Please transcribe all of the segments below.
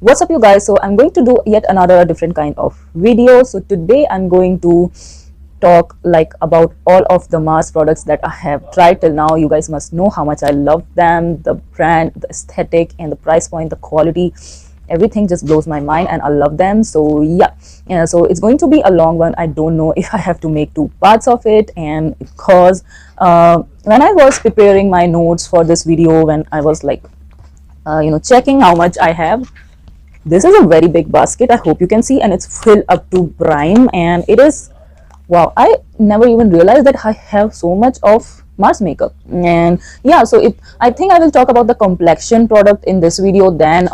What's up you guys? So I'm going to do yet another different kind of video. So today I'm going to talk like about all of the Mars products that I have tried till now. You guys must know how much I love them, the brand, the aesthetic, and the price point, the quality. Everything just blows my mind and I love them. So yeah, so it's going to be a long one. I don't know if I have to make two parts of it, and because when I was preparing my notes for this video, when I was like checking how much I have, this is a very big basket. I hope you can see, and it's filled up to brine, and it is, wow, I never even realized that I have so much of Mars makeup. And yeah, so I think I will talk about the complexion product in this video. Then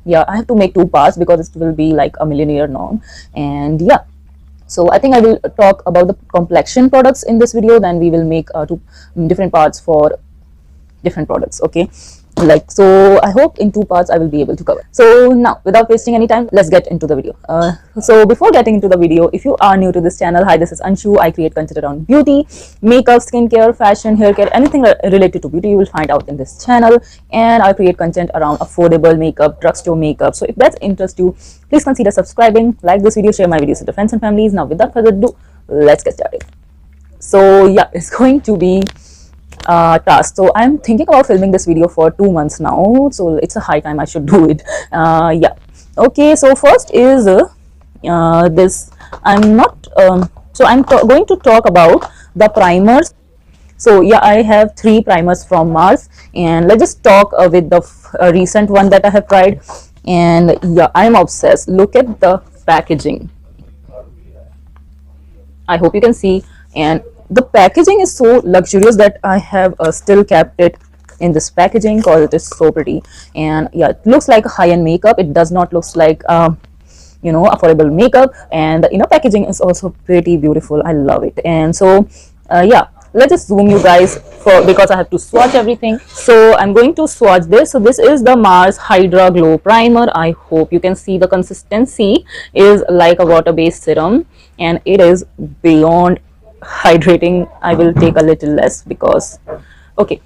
yeah, I have to make two parts because it will be like a millionaire norm. And yeah, so I think I will talk about the complexion products in this video, then we will make two different parts for different products. Okay, like, so I hope in two parts I will be able to cover. So now, without wasting any time, let's get into the video. So before getting into the video, if you are new to this channel, hi, this is Anshu. I create content around beauty, makeup, skincare, fashion, hair care, anything related to beauty you will find out in this channel. And I create content around affordable makeup, drugstore makeup. So if that interests you, please consider subscribing, like this video, share my videos with your friends and families. Now without further ado, let's get started. So yeah, it's going to be task. So I'm thinking about filming this video for 2 months now, so it's a high time I should do it. Yeah, okay, so first is this. I'm not so I'm going to talk about the primers. So yeah, I have 3 primers from Mars, and let's just talk with the recent one that I have tried. And yeah, I'm obsessed. Look at the packaging. I hope you can see, and the packaging is so luxurious that I have still kept it in this packaging because it is so pretty. And yeah, it looks like high-end makeup. It does not look like affordable makeup, and the inner packaging is also pretty beautiful. I love it. And so yeah, let's just zoom you guys for, because I have to swatch everything. So I'm going to swatch this. So this is the Mars Hydra Glow Primer. I hope you can see the consistency is like a water-based serum, and it is beyond hydrating. I will take a little less because okay,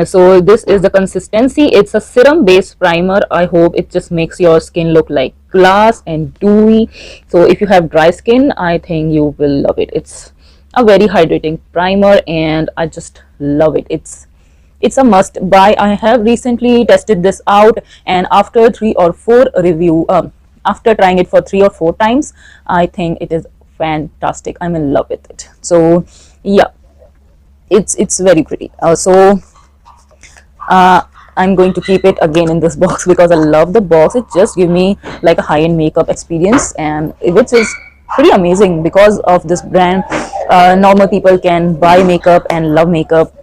so this is the consistency. It's a serum based primer. I hope it just makes your skin look like glass and dewy. So if you have dry skin, I think you will love it. It's a very hydrating primer and I just love it. It's a must buy. I have recently tested this out, and after 3 or 4 review, after trying it for 3 or 4 times, I think it is fantastic. I'm in love with it. So yeah, it's very pretty. I'm going to keep it again in this box because I love the box. It just gives me like a high-end makeup experience, and which is pretty amazing. Because of this brand, normal people can buy makeup and love makeup,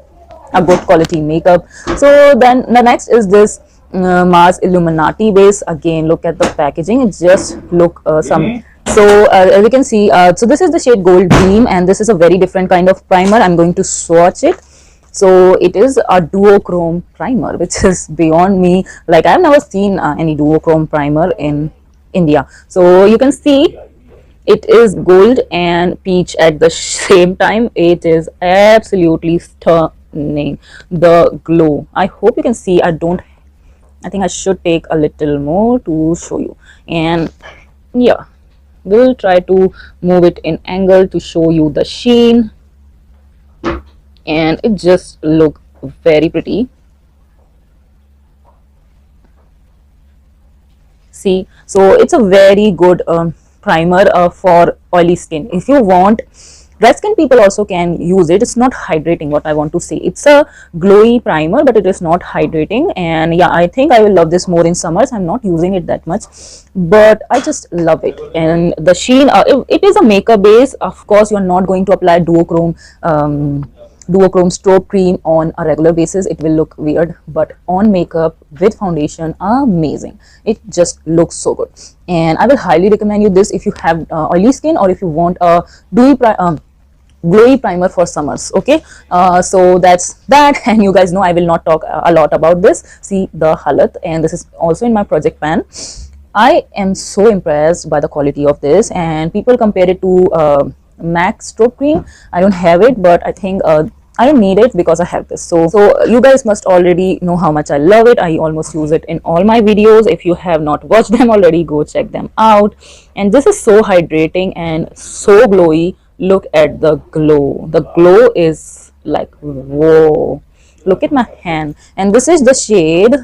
a good quality makeup. So then the next is this Mars Illuminati base. Again, look at the packaging. It just look some. So as you can see, so this is the shade Gold Dream, and this is a very different kind of primer. I'm going to swatch it. So it is a duochrome primer, which is beyond me. Like, I've never seen any duochrome primer in India. So you can see it is gold and peach at the same time. It is absolutely stunning, the glow. I hope you can see. I think I should take a little more to show you. And yeah, we'll try to move it in angle to show you the sheen, and it just look very pretty. See, so it's a very good primer for oily skin. If you want, dry skin people also can use it. It's not hydrating, what I want to say. It's a glowy primer, but it is not hydrating. And yeah, I think I will love this more in summers. I'm not using it that much, but I just love it. And the sheen, it is a makeup base. Of course, you're not going to apply duochrome strobe cream on a regular basis. It will look weird, but on makeup with foundation, amazing. It just looks so good, and I will highly recommend you this if you have oily skin, or if you want a glowy primer for summers. Okay, so that's that. And you guys know I will not talk a lot about this. See the halat, and this is also in my project pan. I am so impressed by the quality of this, and people compare it to MAC strobe cream. I don't have it, but I think I don't need it because I have this. So you guys must already know how much I love it. I almost use it in all my videos. If you have not watched them already, go check them out. And this is so hydrating and so glowy. Look at the glow. The glow is like, whoa. Look at my hand. And this is the shade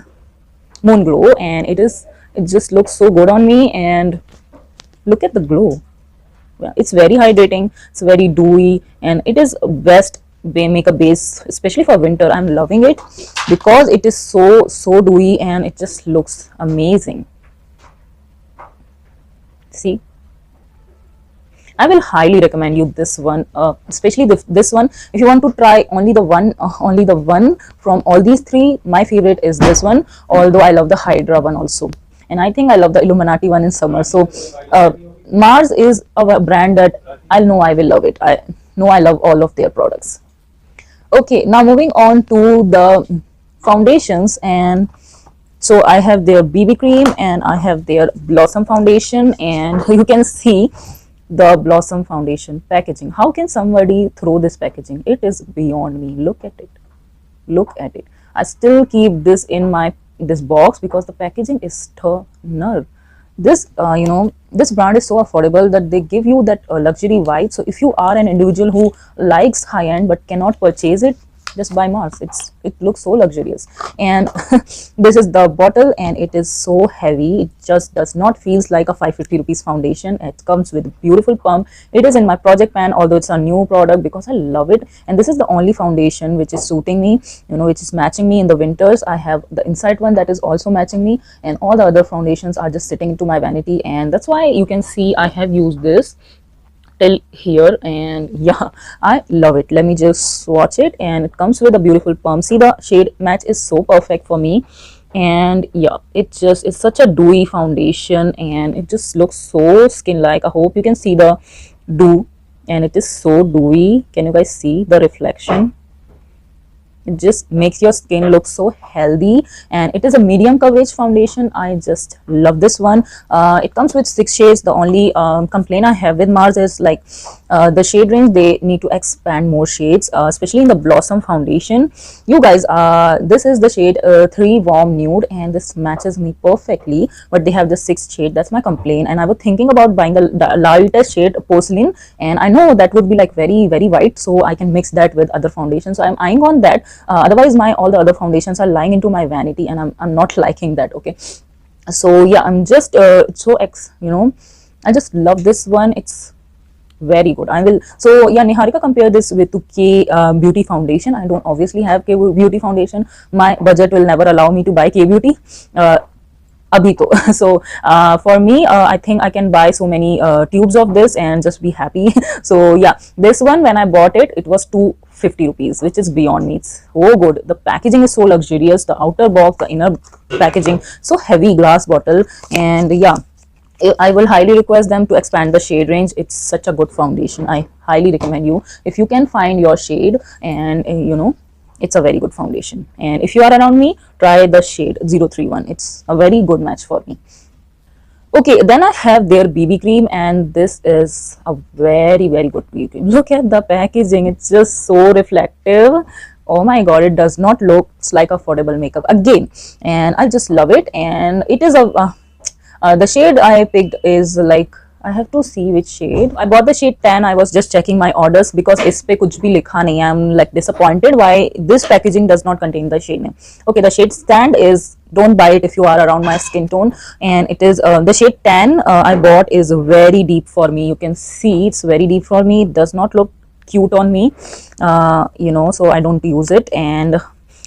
Moon Glow, and it just looks so good on me. And look at the glow. It's very hydrating, it's very dewy, and it is best makeup base, especially for winter. I'm loving it because it is so dewy and it just looks amazing. See, I will highly recommend you this one, especially this one. If you want to try only the one from all these three, my favorite is this one, although I love the Hydra one also, and I think I love the Illuminati one in summer. So Mars is a brand that I know I will love it. I know I love all of their products. Okay, now moving on to the foundations. And so I have their BB cream and I have their Blossom foundation, and you can see the Blossom foundation packaging. How can somebody throw this packaging? It is beyond me. Look at it. Look at it. I still keep this in this box because the packaging is stunner. This this brand is so affordable that they give you that luxury vibe. So if you are an individual who likes high end but cannot purchase it, just buy Mars. It looks so luxurious. And this is the bottle, and it is so heavy. It just does not feels like a 550 rupees foundation. It comes with a beautiful pump. It is in my project pan, although it's a new product, because I love it. And this is the only foundation which is suiting me, which is matching me in the winters. I have the Insight one that is also matching me, and all the other foundations are just sitting into my vanity, and that's why you can see I have used this till here. And yeah, I love it. Let me just swatch it, and it comes with a beautiful pump. See, the shade match is so perfect for me. And yeah, it's such a dewy foundation, and it just looks so skin like. I hope you can see the dew, and it is so dewy. Can you guys see the reflection? It just makes your skin look so healthy, and it is a medium coverage foundation. I just love this one. It comes with 6 shades. The only complaint I have with Mars is like the shade range. They need to expand more shades, especially in the Blossom foundation. You guys, this is the shade 3 Warm Nude, and this matches me perfectly, but they have the 6th shade. That's my complaint. And I was thinking about buying the lightest shade Porcelain, and I know that would be like very white, so I can mix that with other foundations. So I'm eyeing on that. Otherwise all the other foundations are lying into my vanity, and I'm not liking that. Okay, so yeah, I'm just I just love this one. It's very good. So yeah, Niharika compared this with K Beauty foundation. I don't obviously have K Beauty foundation. My budget will never allow me to buy K Beauty. Abito. So for me, I think I can buy so many tubes of this and just be happy. So yeah, this one, when I bought it, it was 250 rupees, which is beyond me. It's so good. The packaging is so luxurious. The outer box, the inner packaging, so heavy glass bottle. And yeah, I will highly request them to expand the shade range. It's such a good foundation. I highly recommend you, if you can find your shade, and it's a very good foundation. And if you are around me, try the shade 031. It's a very good match for me. Okay, then I have their BB cream, and this is a very good BB cream. Look at the packaging. It's just so reflective. Oh my god, it does not look like affordable makeup again, and I just love it. And it is the shade I picked is like, I have to see which shade. I bought the shade 10. I was just checking my orders because ispe kuch bhi likha nahi. I'm like disappointed why this packaging does not contain the shade name. Okay, the shade stand is, don't buy it if you are around my skin tone. And it is the shade 10 I bought is very deep for me. You can see it's very deep for me. It does not look cute on me, so I don't use it. And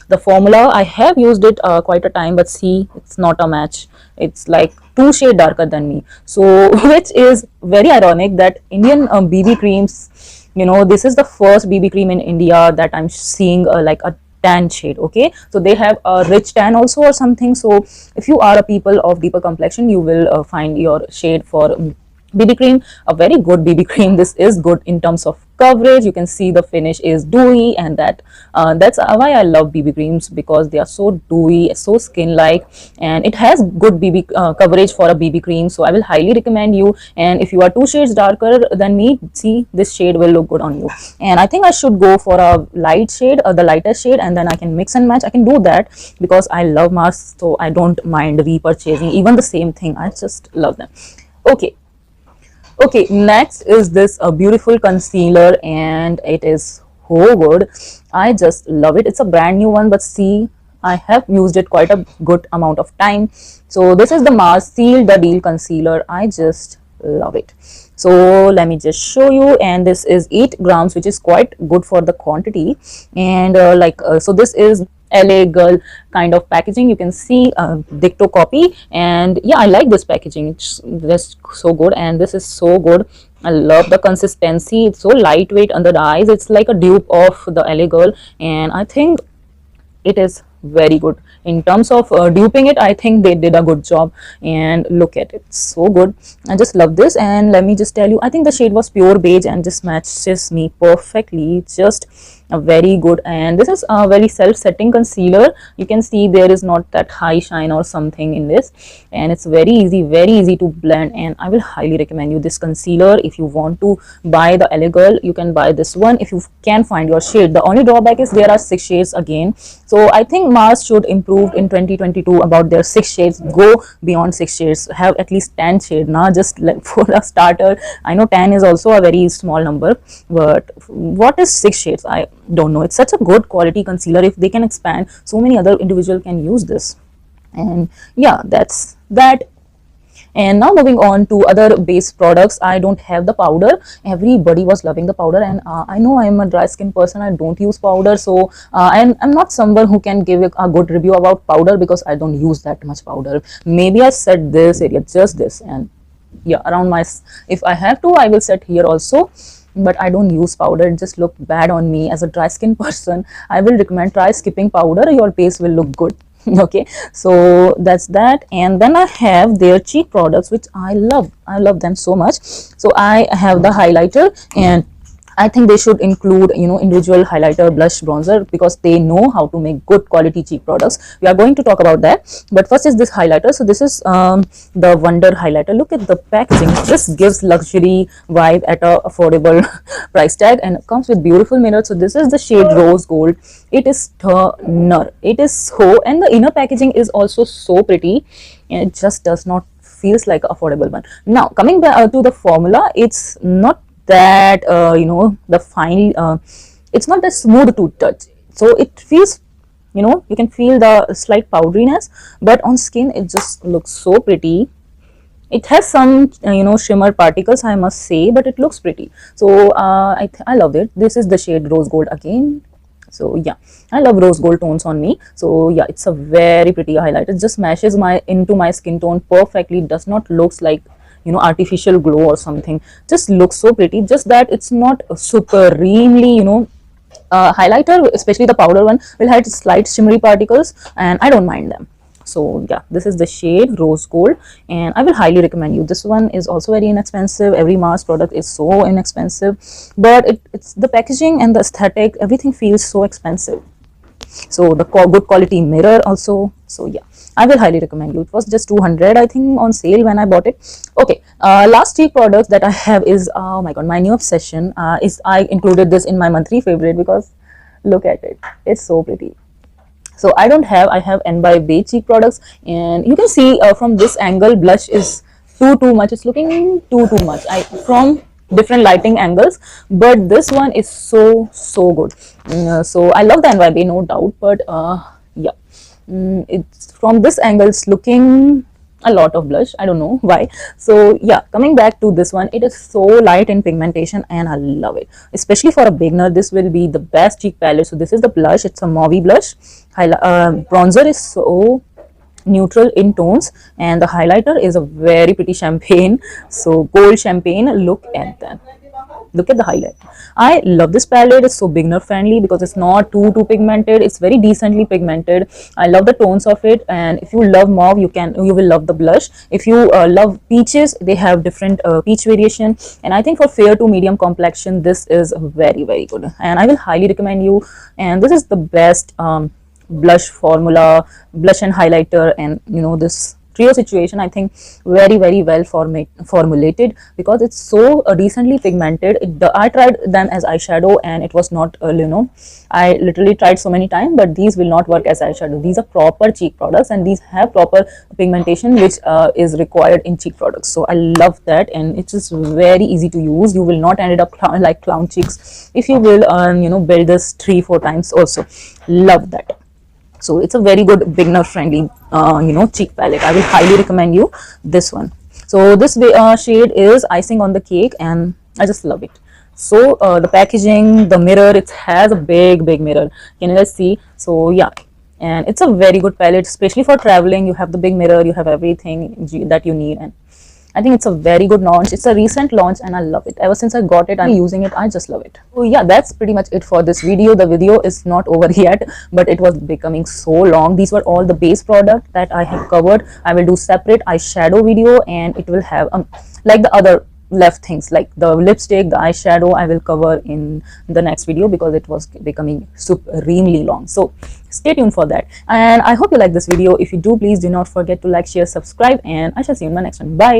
the formula, I have used it quite a time, but see, it's not a match. It's like 2 shades darker than me. So which is very ironic that Indian BB creams, this is the first BB cream in India that I'm seeing like a tan shade. Okay, so they have a rich tan also or something. So if you are a people of deeper complexion, you will find your shade for BB cream a very good BB cream. This is good in terms of coverage. You can see the finish is dewy, and that's why I love BB creams, because they are so dewy, so skin like, and it has good BB coverage for a BB cream. So I will highly recommend you. And if you are 2 shades darker than me, see, this shade will look good on you. And I think I should go for a light shade, the lightest shade, and then I can mix and match. I can do that because I love masks, so I don't mind repurchasing even the same thing. I just love them. Okay, okay, next is this a beautiful concealer, and it is so good. I just love it. It's a brand new one, but see, I have used it quite a good amount of time. So this is the Mars Seal the Deal concealer. I just love it. So let me just show you, and this is 8 grams, which is quite good for the quantity. And so this is LA Girl kind of packaging. You can see dicto copy, and yeah, I like this packaging. It's just so good, and this is so good. I love the consistency. It's so lightweight under the eyes. It's like a dupe of the LA Girl, and I think it is very good in terms of duping it. I think they did a good job, and look at it, so good. I just love this. And let me just tell you, I think the shade was pure beige, and just matches me perfectly. Just a very good. And this is a very self-setting concealer. You can see there is not that high shine or something in this, and it's very easy to blend. And I will highly recommend you this concealer. If you want to buy the LA Girl, you can buy this one if you can find your shade. The only drawback is there are 6 shades again, so I think Mars should improve in 2022 about their 6 shades. Go beyond 6 shades, have at least 10 shades now, just like for a starter. I know 10 is also a very small number, but what is 6 shades? I don't know. It's such a good quality concealer. If they can expand, so many other individuals can use this. And yeah, that's that. And now moving on to other base products. I don't have the powder. Everybody was loving the powder, and I know I am a dry skin person. I don't use powder, so I'm not someone who can give a good review about powder, because I don't use that much powder. Maybe I set this area, just this, and yeah, around my, if I have to, I will set here also, but I don't use powder. It just look bad on me as a dry skin person. I will recommend try skipping powder. Your base will look good. Okay, so that's that. And then I have their cheek products, which I love them so much. So I have the highlighter, and I think they should include, individual highlighter, blush, bronzer, because they know how to make good quality cheek products. We are going to talk about that, but first is this highlighter. So this is the Wonder highlighter. Look at the packaging. It just gives luxury vibe at a affordable price tag, and it comes with beautiful mirror. So this is the shade Rose Gold. It is stunner. It is so, and the inner packaging is also so pretty, and it just does not feels like an affordable one. Now coming back to the formula, it's not that the fine, it's not that smooth to touch, so it feels, you can feel the slight powderiness, but on skin it just looks so pretty. It has some shimmer particles, I must say, but it looks pretty. So I love it. This is the shade Rose Gold again. So yeah, I love rose gold tones on me. So yeah, it's a very pretty highlight. It just matches into my skin tone perfectly. It does not looks like artificial glow or something. Just looks so pretty. Just that it's not supremely highlighter, especially the powder one will have slight shimmery particles, and I don't mind them. So yeah, this is the shade Rose Gold, and I will highly recommend you. This one is also very inexpensive. Every Mars product is so inexpensive, but it's the packaging and the aesthetic, everything feels so expensive. So the good quality mirror also. So yeah, I will highly recommend you. It was just 200 I think on sale when I bought it. Okay, last 3 products that I have is, oh my god, my new obsession is I included this in my monthly favorite, because look at it, it's so pretty. So I have N by Bay cheek products, and you can see from this angle blush is too much. It's looking too much from different lighting angles, but this one is so good. So I love the N by Bay, no doubt, but yeah, it's from this angle it's looking a lot of blush. I don't know why. So yeah, coming back to this one, it is so light in pigmentation, and I love it. Especially for a beginner, this will be the best cheek palette. So this is the blush. It's a mauve blush. Bronzer is so neutral in tones, and the highlighter is a very pretty champagne. So gold champagne. Look at that. Look at the highlight. I love this palette. It's so beginner friendly because it's not too pigmented. It's very decently pigmented. I love the tones of it, and if you love mauve, you will love the blush. If you love peaches, they have different peach variation, and I think for fair to medium complexion, this is very good, and I will highly recommend you. And this is the best blush formula, blush and highlighter, and this trio situation. I think very well formulated because it's so decently pigmented. I tried them as eyeshadow and it was not I literally tried so many times, but these will not work as eyeshadow. These are proper cheek products, and these have proper pigmentation which is required in cheek products. So I love that, and it's just very easy to use. You will not end up like clown cheeks if you will build this 3-4 times also. Love that. So it's a very good beginner friendly cheek palette. I will highly recommend you this one. So this shade is icing on the cake, and I just love it. So the packaging, the mirror, it has a big mirror. Can you guys see? So yeah, and it's a very good palette, especially for traveling. You have the big mirror, you have everything that you need, and I think it's a very good launch. It's a recent launch and I love it. Ever since I got it, I'm using it. I just love it. So yeah, that's pretty much it for this video. The video is not over yet, but it was becoming so long. These were all the base product that I have covered. I will do separate eyeshadow video, and it will have like the other left things like the lipstick, the eyeshadow, I will cover in the next video because it was becoming supremely long. So stay tuned for that, and I hope you like this video. If you do, please do not forget to like, share, subscribe, and I shall see you in my next one. Bye.